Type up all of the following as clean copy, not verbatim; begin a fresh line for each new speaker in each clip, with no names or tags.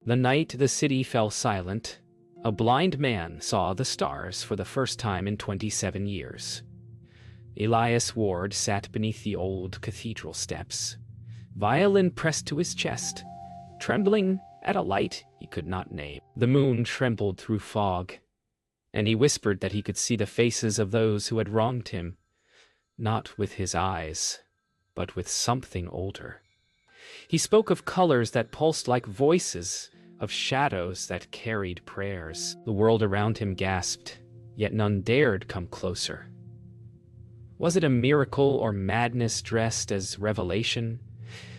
The night the city fell silent, a blind man saw the stars for the first time in 27 years. Elias Ward sat beneath the old cathedral steps, violin pressed to his chest, trembling at a light he could not name. The moon trembled through fog, and he whispered that he could see the faces of those who had wronged him, not with his eyes, but with something older. He spoke of colors that pulsed like voices, of shadows that carried prayers. The world around him gasped, yet none dared come closer. Was it a miracle or madness dressed as revelation?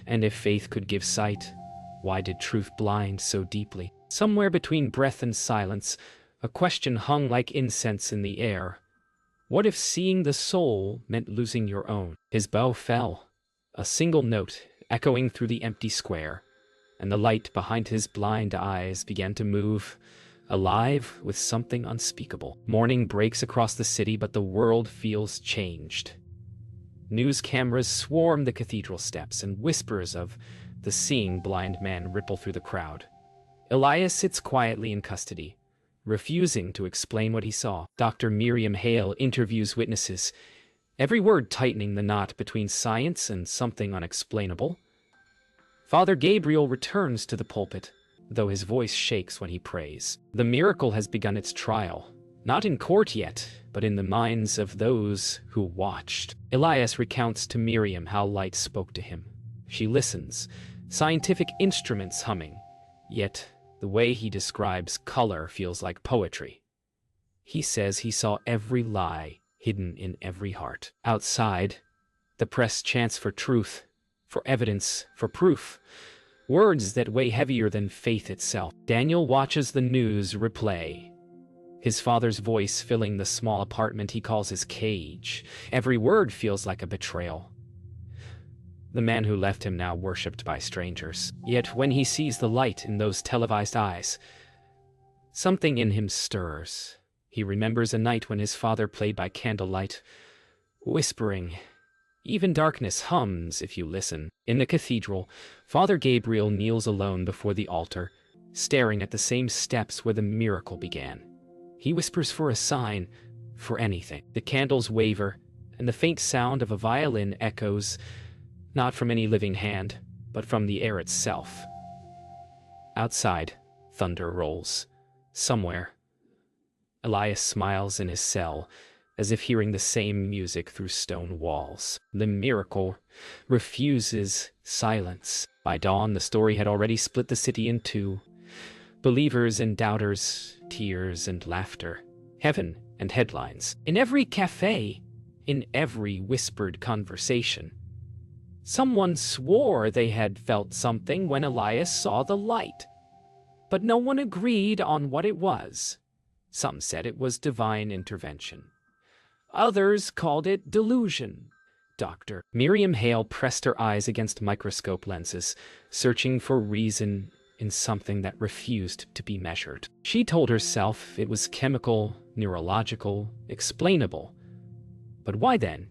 And if faith could give sight, why did truth blind so deeply? Somewhere between breath and silence, a question hung like incense in the air. What if seeing the soul meant losing your own? His bow fell, a single note echoing through the empty square, and the light behind his blind eyes began to move, alive with something unspeakable. Morning breaks across the city, but the world feels changed. News cameras swarm the cathedral steps, and whispers of the seeing blind man ripple through the crowd. Elias sits quietly in custody, refusing to explain what he saw. Dr. Miriam Hale interviews witnesses, every word tightening the knot between science and something unexplainable. Father Gabriel returns to the pulpit, though his voice shakes when he prays. The miracle has begun its trial, not in court yet, but in the minds of those who watched. Elias recounts to Miriam how light spoke to him. She listens, scientific instruments humming, yet the way he describes color feels like poetry. He says he saw every lie hidden in every heart. Outside, the press chants for truth, for evidence, for proof, words that weigh heavier than faith itself. Daniel watches the news replay, his father's voice filling the small apartment he calls his cage. Every word feels like a betrayal. The man who left him now worshipped by strangers. Yet when he sees the light in those televised eyes, something in him stirs. He remembers a night when his father played by candlelight, whispering. Even darkness hums if you listen. In the cathedral, Father Gabriel kneels alone before the altar, staring at the same steps where the miracle began. He whispers for a sign, for anything. The candles waver, and the faint sound of a violin echoes, not from any living hand, but from the air itself. Outside, thunder rolls. Somewhere, Elias smiles in his cell, as if hearing the same music through stone walls. The miracle refuses silence. By dawn, the story had already split the city in two. Believers and doubters, tears and laughter, heaven and headlines. In every cafe, in every whispered conversation, someone swore they had felt something when Elias saw the light. But no one agreed on what it was. Some said it was divine intervention. Others called it delusion. Dr. Miriam Hale pressed her eyes against microscope lenses, searching for reason in something that refused to be measured. She told herself it was chemical, neurological, explainable. But why then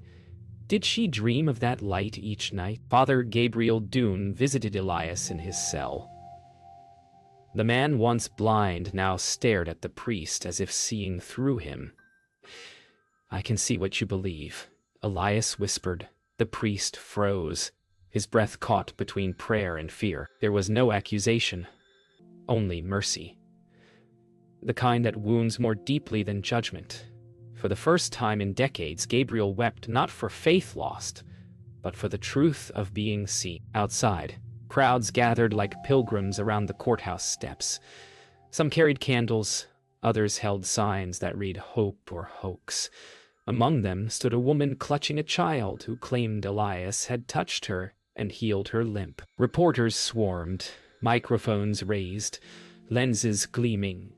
did she dream of that light each night? Father Gabriel Dune visited Elias in his cell. The man once blind now stared at the priest as if seeing through him. "I can see what you believe," Elias whispered. The priest froze, his breath caught between prayer and fear. There was no accusation, only mercy. The kind that wounds more deeply than judgment. For the first time in decades, Gabriel wept not for faith lost, but for the truth of being seen. Outside, crowds gathered like pilgrims around the courthouse steps. Some carried candles, others held signs that read hope or hoax. Among them stood a woman clutching a child who claimed Elias had touched her and healed her limp. Reporters swarmed, microphones raised, lenses gleaming.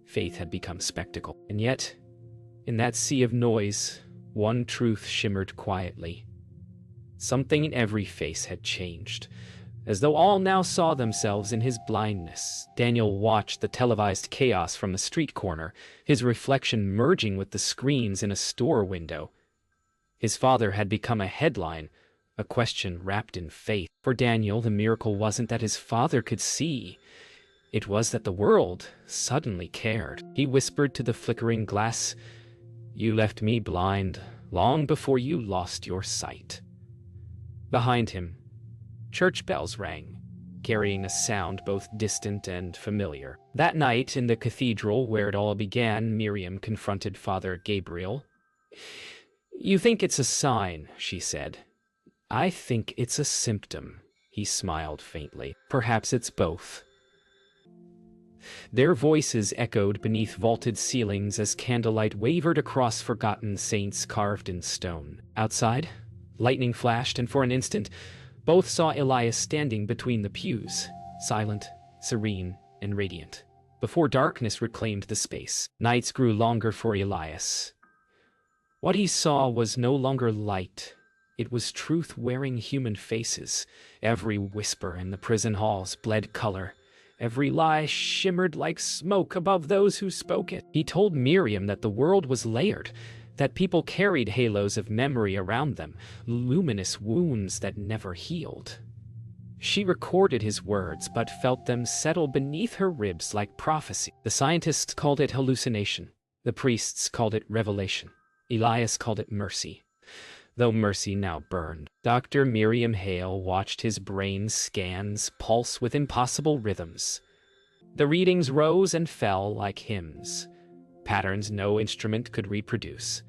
Faith had become spectacle. And yet, in that sea of noise, one truth shimmered quietly. Something in every face had changed, as though all now saw themselves in his blindness. Daniel watched the televised chaos from the street corner, his reflection merging with the screens in a store window. His father had become a headline, a question wrapped in faith. For Daniel, the miracle wasn't that his father could see. It was that the world suddenly cared. He whispered to the flickering glass, "You left me blind long before you lost your sight." Behind him, church bells rang, carrying a sound both distant and familiar. That night in the cathedral where it all began, Miriam confronted Father Gabriel. "You think it's a sign," she said. "I think it's a symptom." He smiled faintly. "Perhaps it's both." Their voices echoed beneath vaulted ceilings as candlelight wavered across forgotten saints carved in stone. Outside, lightning flashed, and for an instant, both saw Elias standing between the pews, silent, serene, and radiant. Before darkness reclaimed the space, nights grew longer for Elias. What he saw was no longer light. It was truth wearing human faces. Every whisper in the prison halls bled color. Every lie shimmered like smoke above those who spoke it. He told Miriam that the world was layered, that people carried halos of memory around them, luminous wounds that never healed. She recorded his words, but felt them settle beneath her ribs like prophecy. The scientists called it hallucination. The priests called it revelation. Elias called it mercy, though mercy now burned. Dr. Miriam Hale watched his brain scans pulse with impossible rhythms. The readings rose and fell like hymns, patterns no instrument could reproduce.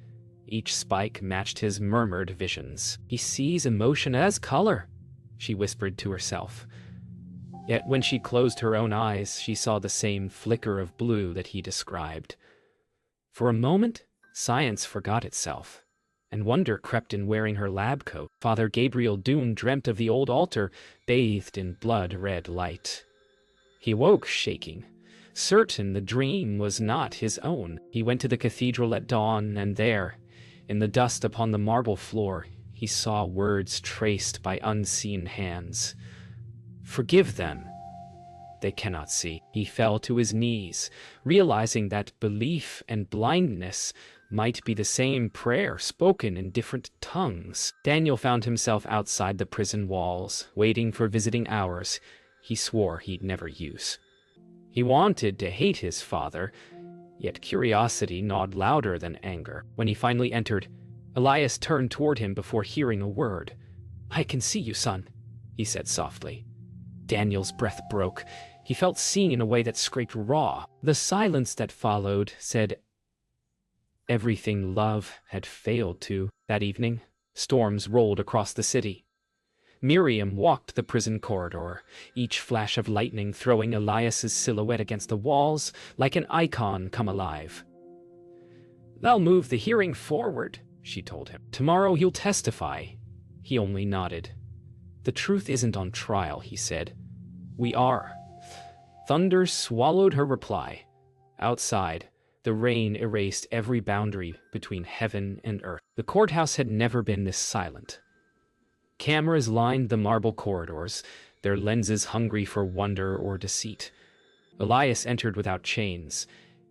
Each spike matched his murmured visions. "He sees emotion as color," she whispered to herself. Yet when she closed her own eyes, she saw the same flicker of blue that he described. For a moment, science forgot itself, and wonder crept in wearing her lab coat. Father Gabriel Doon dreamt of the old altar, bathed in blood-red light. He woke shaking, certain the dream was not his own. He went to the cathedral at dawn, and there, in the dust upon the marble floor, he saw words traced by unseen hands. "Forgive them. They cannot see." He fell to his knees, realizing that belief and blindness might be the same prayer spoken in different tongues. Daniel found himself outside the prison walls, waiting for visiting hours he swore he'd never use. He wanted to hate his father, yet curiosity gnawed louder than anger. When he finally entered, Elias turned toward him before hearing a word. "I can see you, son," he said softly. Daniel's breath broke. He felt seen in a way that scraped raw. The silence that followed said everything love had failed to. That evening, storms rolled across the city. Miriam walked the prison corridor, each flash of lightning throwing Elias's silhouette against the walls like an icon come alive. "They'll move the hearing forward," she told him. "Tomorrow you'll testify." He only nodded. "The truth isn't on trial," he said. "We are." Thunder swallowed her reply. Outside, the rain erased every boundary between heaven and earth. The courthouse had never been this silent. Cameras lined the marble corridors, their lenses hungry for wonder or deceit. Elias entered without chains,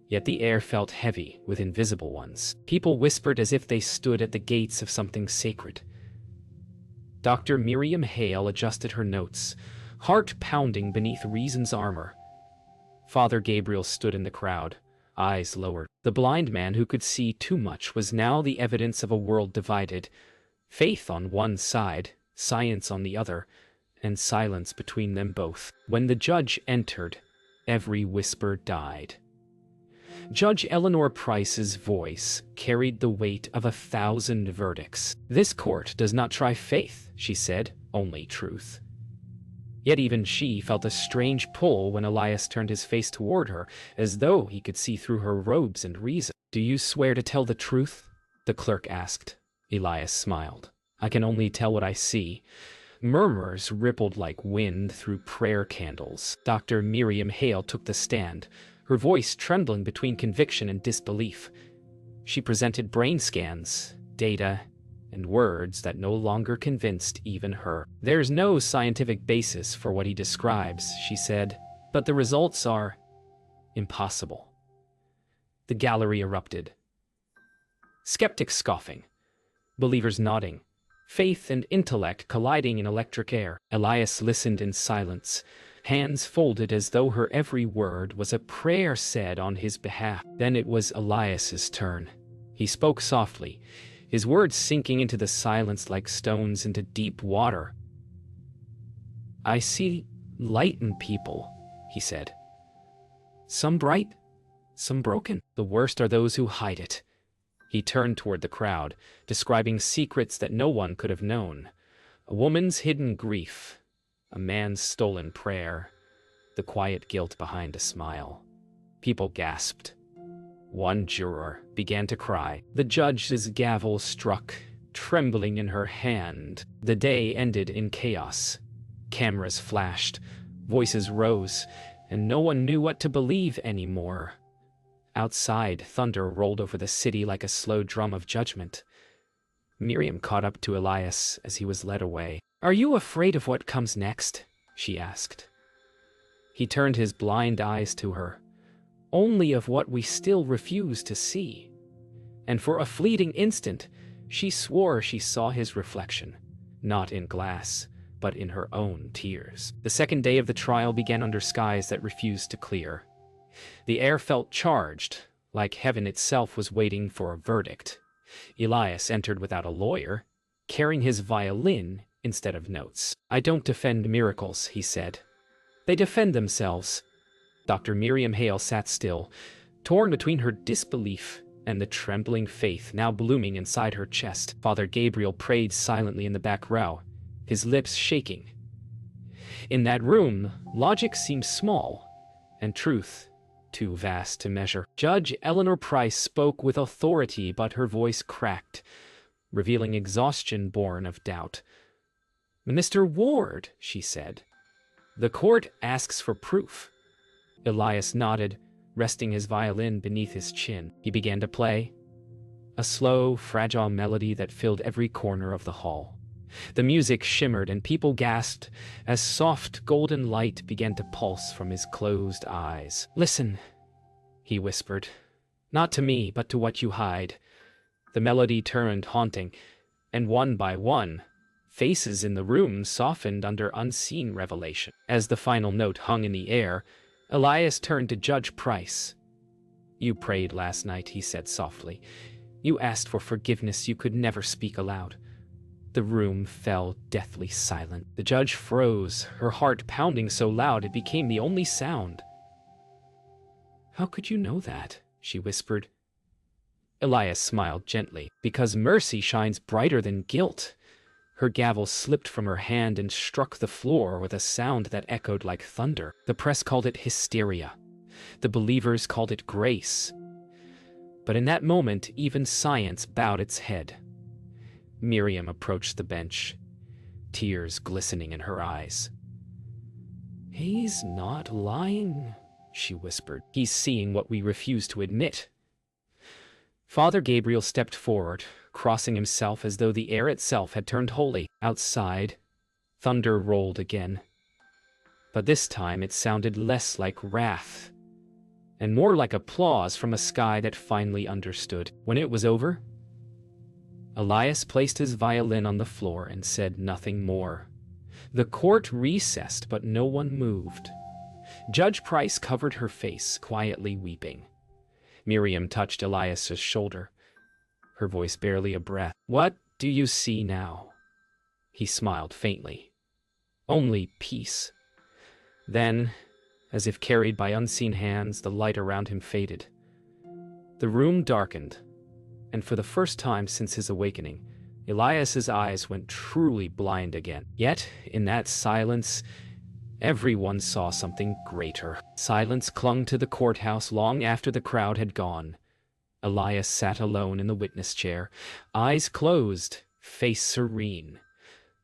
yet the air felt heavy with invisible ones. People whispered as if they stood at the gates of something sacred. Dr. Miriam Hale adjusted her notes, heart pounding beneath reason's armor. Father Gabriel stood in the crowd, eyes lowered. The blind man who could see too much was now the evidence of a world divided. Faith on one side, science on the other, and silence between them both. When the judge entered, every whisper died. Judge Eleanor Price's voice carried the weight of 1,000 verdicts. "This court does not try faith," she said, "only truth." Yet even she felt a strange pull when Elias turned his face toward her, as though he could see through her robes and reason. "Do you swear to tell the truth?" the clerk asked. Elias smiled. "I can only tell what I see." Murmurs rippled like wind through prayer candles. Dr. Miriam Hale took the stand, her voice trembling between conviction and disbelief. She presented brain scans, data, and words that no longer convinced even her. "There's no scientific basis for what he describes," she said, "but the results are impossible." The gallery erupted. Skeptics scoffing, believers nodding, faith and intellect colliding in electric air. Elias listened in silence, hands folded as though her every word was a prayer said on his behalf. Then it was Elias's turn. He spoke softly, his words sinking into the silence like stones into deep water. "I see light in people," he said. "Some bright, some broken. The worst are those who hide it." He turned toward the crowd, describing secrets that no one could have known. A woman's hidden grief, a man's stolen prayer, the quiet guilt behind a smile. People gasped. One juror began to cry. The judge's gavel struck, trembling in her hand. The day ended in chaos. Cameras flashed, voices rose, and no one knew what to believe anymore. Outside, thunder rolled over the city like a slow drum of judgment. Miriam caught up to Elias as he was led away. "Are you afraid of what comes next?" she asked. He turned his blind eyes to her. "Only of what we still refuse to see." And for a fleeting instant, she swore she saw his reflection, not in glass, but in her own tears. The second day of the trial began under skies that refused to clear. The air felt charged, like heaven itself was waiting for a verdict. Elias entered without a lawyer, carrying his violin instead of notes. "I don't defend miracles," he said. "They defend themselves." Dr. Miriam Hale sat still, torn between her disbelief and the trembling faith now blooming inside her chest. Father Gabriel prayed silently in the back row, his lips shaking. In that room, logic seemed small, and truth too vast to measure. Judge Eleanor Price spoke with authority, but her voice cracked, revealing exhaustion born of doubt. "Mr. Ward," she said, "the court asks for proof." Elias nodded, resting his violin beneath his chin. He began to play, a slow, fragile melody that filled every corner of the hall. The music shimmered and people gasped as soft golden light began to pulse from his closed eyes. "Listen," he whispered, "not to me, but to what you hide." The melody turned haunting, and one by one, faces in the room softened under unseen revelation. As the final note hung in the air, Elias turned to Judge Price. "You prayed last night," he said softly. "You asked for forgiveness you could never speak aloud." The room fell deathly silent. The judge froze, her heart pounding so loud it became the only sound. "How could you know that?" she whispered. Elias smiled gently. "Because mercy shines brighter than guilt." Her gavel slipped from her hand and struck the floor with a sound that echoed like thunder. The press called it hysteria. The believers called it grace. But in that moment, even science bowed its head. Miriam approached the bench, tears glistening in her eyes. "He's not lying," she whispered. "He's seeing what we refuse to admit." Father Gabriel stepped forward, crossing himself as though the air itself had turned holy. Outside, thunder rolled again. But this time it sounded less like wrath, and more like applause from a sky that finally understood. When it was over, Elias placed his violin on the floor and said nothing more. The court recessed, but no one moved. Judge Price covered her face, quietly weeping. Miriam touched Elias's shoulder, her voice barely a breath. "What do you see now?" He smiled faintly. "Only peace." Then, as if carried by unseen hands, the light around him faded. The room darkened, and for the first time since his awakening, Elias's eyes went truly blind again. Yet, in that silence, everyone saw something greater. Silence clung to the courthouse long after the crowd had gone. Elias sat alone in the witness chair, eyes closed, face serene.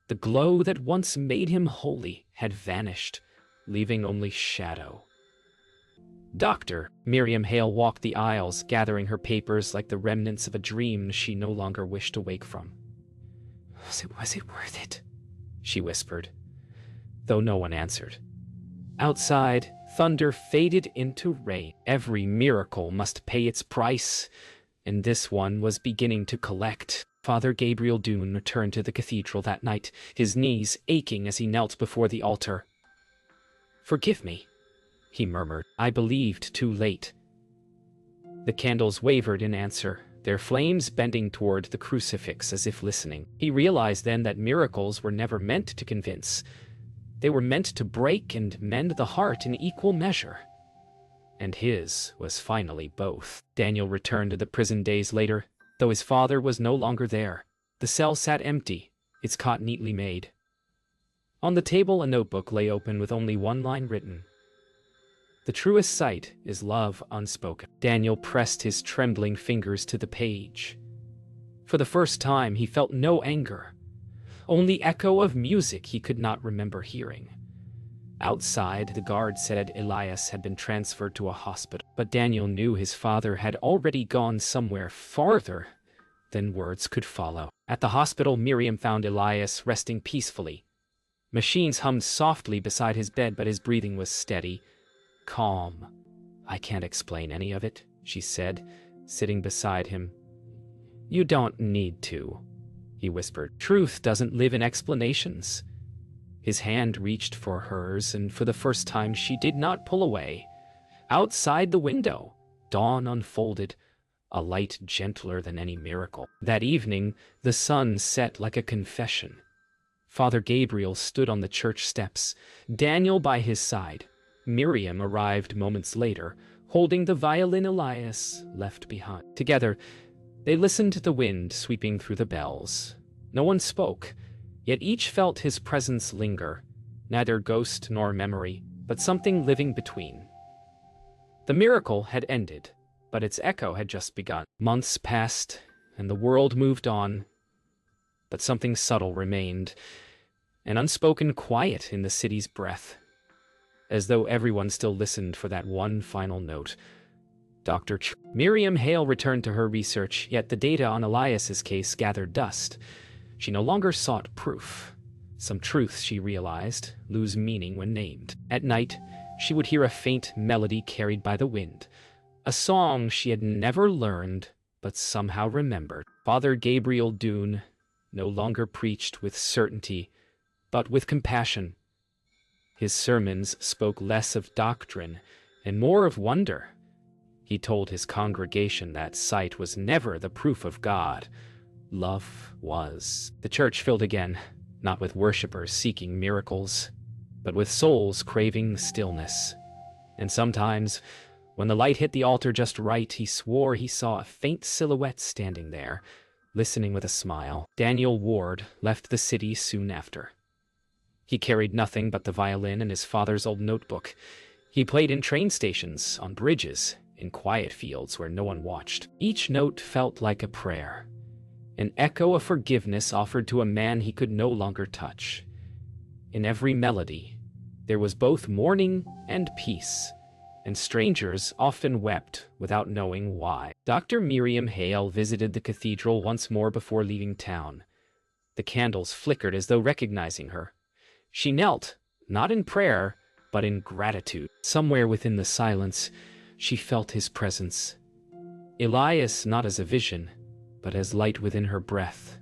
The glow that once made him holy had vanished, leaving only shadow. "Doctor," Miriam Hale walked the aisles, gathering her papers like the remnants of a dream she no longer wished to wake from. Was it worth it?" she whispered, though no one answered. Outside, thunder faded into rain. Every miracle must pay its price, and this one was beginning to collect. Father Gabriel Doon returned to the cathedral that night, his knees aching as he knelt before the altar. "Forgive me," he murmured. "I believed too late." The candles wavered in answer, their flames bending toward the crucifix as if listening. He realized then that miracles were never meant to convince. They were meant to break and mend the heart in equal measure. And his was finally both. Daniel returned to the prison days later, though his father was no longer there. The cell sat empty, its cot neatly made. On the table a notebook lay open with only one line written. "The truest sight is love unspoken." Daniel pressed his trembling fingers to the page. For the first time he felt no anger, only echo of music he could not remember hearing. Outside, the guard said Elias had been transferred to a hospital, but Daniel knew his father had already gone somewhere farther than words could follow. At the hospital, Miriam found Elias resting peacefully. Machines hummed softly beside his bed, but his breathing was steady, calm. "I can't explain any of it," she said, sitting beside him. "You don't need to," he whispered. "Truth doesn't live in explanations." His hand reached for hers, and for the first time she did not pull away. Outside the window, dawn unfolded, a light gentler than any miracle. That evening, the sun set like a confession. Father Gabriel stood on the church steps, Daniel by his side. Miriam arrived moments later, holding the violin Elias left behind. Together, they listened to the wind sweeping through the bells. No one spoke, yet each felt his presence linger, neither ghost nor memory, but something living between. The miracle had ended, but its echo had just begun. Months passed, and the world moved on, but something subtle remained, an unspoken quiet in the city's breath, as though everyone still listened for that one final note. Miriam Hale returned to her research, yet the data on Elias's case gathered dust. She no longer sought proof. Some truths, she realized, lose meaning when named. At night, she would hear a faint melody carried by the wind, a song she had never learned but somehow remembered. Father Gabriel Dune no longer preached with certainty, but with compassion. His sermons spoke less of doctrine and more of wonder. He told his congregation that sight was never the proof of God. Love was. The church filled again, not with worshippers seeking miracles, but with souls craving stillness. And sometimes, when the light hit the altar just right, he swore he saw a faint silhouette standing there, listening with a smile. Daniel Ward left the city soon after. He carried nothing but the violin and his father's old notebook. He played in train stations, on bridges, in quiet fields where no one watched. Each note felt like a prayer, an echo of forgiveness offered to a man he could no longer touch. In every melody, there was both mourning and peace, and strangers often wept without knowing why. Dr. Miriam Hale visited the cathedral once more before leaving town. The candles flickered as though recognizing her. She knelt, not in prayer, but in gratitude. Somewhere within the silence, she felt his presence. Elias not as a vision, but as light within her breath.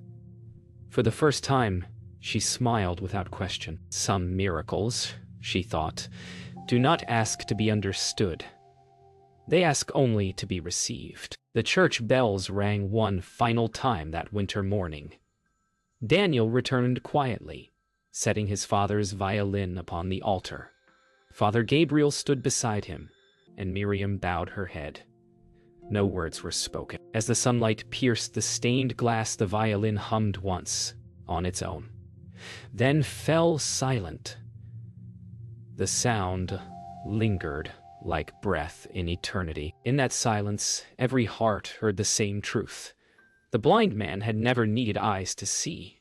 For the first time, she smiled without question. Some miracles, she thought, do not ask to be understood. They ask only to be received. The church bells rang one final time that winter morning. Daniel returned quietly, setting his father's violin upon the altar. Father Gabriel stood beside him, and Miriam bowed her head. No words were spoken. As the sunlight pierced the stained glass, the violin hummed once, on its own, then fell silent. The sound lingered like breath in eternity. In that silence, every heart heard the same truth. The blind man had never needed eyes to see.